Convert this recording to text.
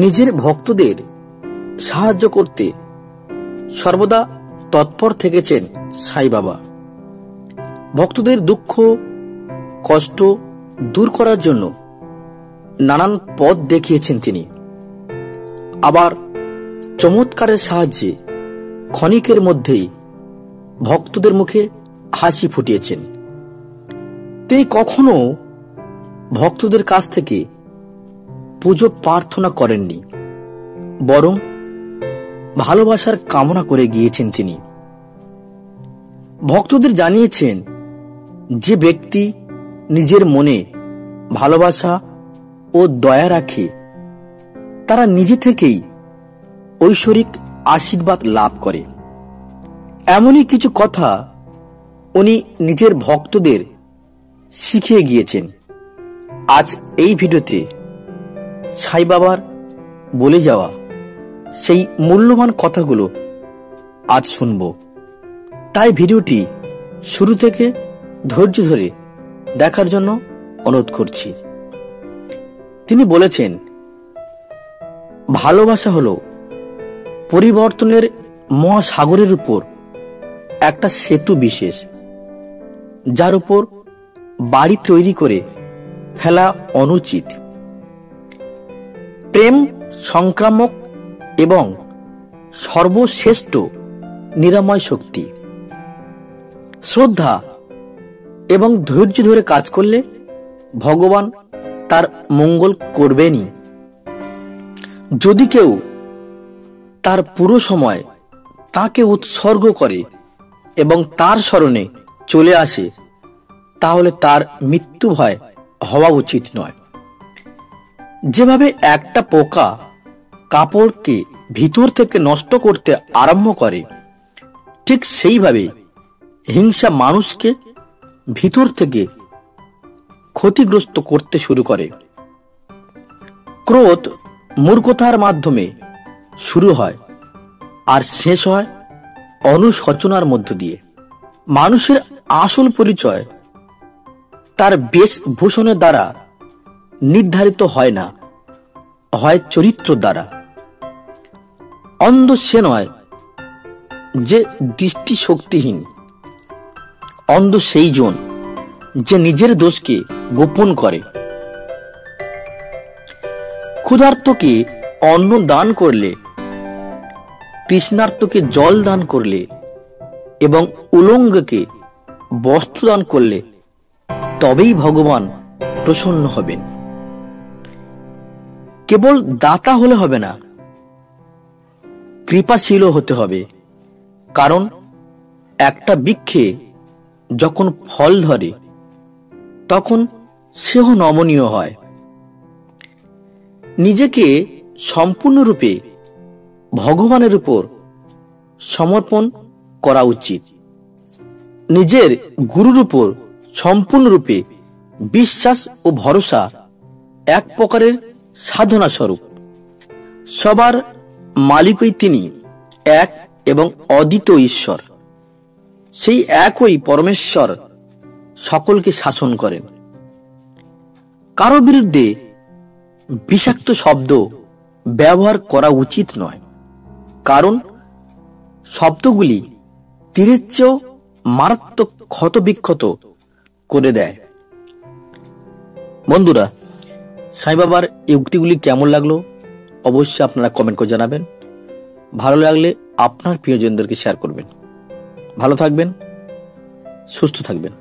নিজের ভক্তদের সাহায্য করতে সর্বদা তৎপর থেকেছেন সাই বাবা। ভক্তদের দুঃখ কষ্ট দূর করার জন্য নানান পথ দেখিয়েছেন তিনি। আবার চমৎকারের সাহায্যে ক্ষণিকের মধ্যেই ভক্তদের মুখে হাসি ফুটিয়েছেন। তিনি কখনো ভক্তদের কাছ থেকে পুজো প্রার্থনা করেননি, বরং ভালোবাসার কামনা করে গিয়েছেন তিনি। ভক্তদের জানিয়েছেন, যে ব্যক্তি নিজের মনে ভালোবাসা ও দয়া রাখে তারা নিজে থেকেই ঐশ্বরিক আশীর্বাদ লাভ করে। এমনই কিছু কথা উনি নিজের ভক্তদের শিখিয়ে গিয়েছেন। আজ এই ভিডিওতে সাই বাবার বলে যাওয়া সেই মূল্যবান কথাগুলো আজ শুনব। তাই ভিডিওটি শুরু থেকে ধৈর্য ধরে দেখার জন্য অনুরোধ করছি। তিনি বলেছেন, ভালোবাসা হলো পরিবর্তনের মহাসাগরের উপর একটা সেতু বিশেষ, যার উপর বাড়ি তৈরি করে ফেলা অনুচিত। প্রেম সংক্রামক এবং সর্বশ্রেষ্ঠ নিরাময় শক্তি। শ্রদ্ধা এবং ধৈর্য ধরে কাজ করলে ভগবান তার মঙ্গল করবেনই। যদি কেউ তার পুরো সময় তাকে উৎসর্গ করে এবং তার স্মরণে চলে আসে, তাহলে তার মৃত্যু ভয় হওয়া উচিত নয়। যেভাবে একটা পোকা কাপড়কে ভিতর থেকে নষ্ট করতে আরম্ভ করে, ঠিক সেইভাবে হিংসা মানুষকে ভিতর থেকে ক্ষতিগ্রস্ত করতে শুরু করে। ক্রোধ মূর্খতার মাধ্যমে শুরু হয় আর শেষ হয় অনুশোচনার মধ্য দিয়ে। মানুষের আসল পরিচয় তার বেশভূষণের দ্বারা নির্ধারিত হয় না, হয় চরিত্র দ্বারা। অন্ধ সে নয় যে দৃষ্টি শক্তিহীন, অন্ধ সেই জন যে নিজের দোষকে গোপন করে। ক্ষুধার্তকে অন্ন দান করলে, তৃষ্ণার্তকে জল দান করলে এবং উলঙ্গকে বস্ত্র দান করলে তবেই ভগবান প্রসন্ন হবেন। কেবল দাতা হলে হবে না, কৃপাশীলও হতে হবে। কারণ একটা বৃক্ষে যখন ফল ধরে তখন সেও নমনীয় হয়। নিজেকে সম্পূর্ণরূপে ভগবানের উপর সমর্পণ করা উচিত। নিজের গুরুর উপর সম্পূর্ণরূপে বিশ্বাস ও ভরসা এক প্রকারের সাধনা স্বরূপ। সবার মালিকই তিনি, এক এবং অদ্বিতীয় ঈশ্বর। সেই একই পরমেশ্বর সকলকে শাসন করেন। কারো বিরুদ্ধে বিষাক্ত শব্দ ব্যবহার করা উচিত নয়, কারণ শব্দগুলি তীরের চেয়েও মারাত্মক ক্ষতবিক্ষত করে দেয়। বন্ধুরা, সাই বাবার এই উক্তিগুলি কেমন লাগলো অবশ্যই আপনারা কমেন্ট করে জানাবেন। ভালো লাগলে আপনার প্রিয়জনদেরকে শেয়ার করবেন। ভালো থাকবেন, সুস্থ থাকবেন।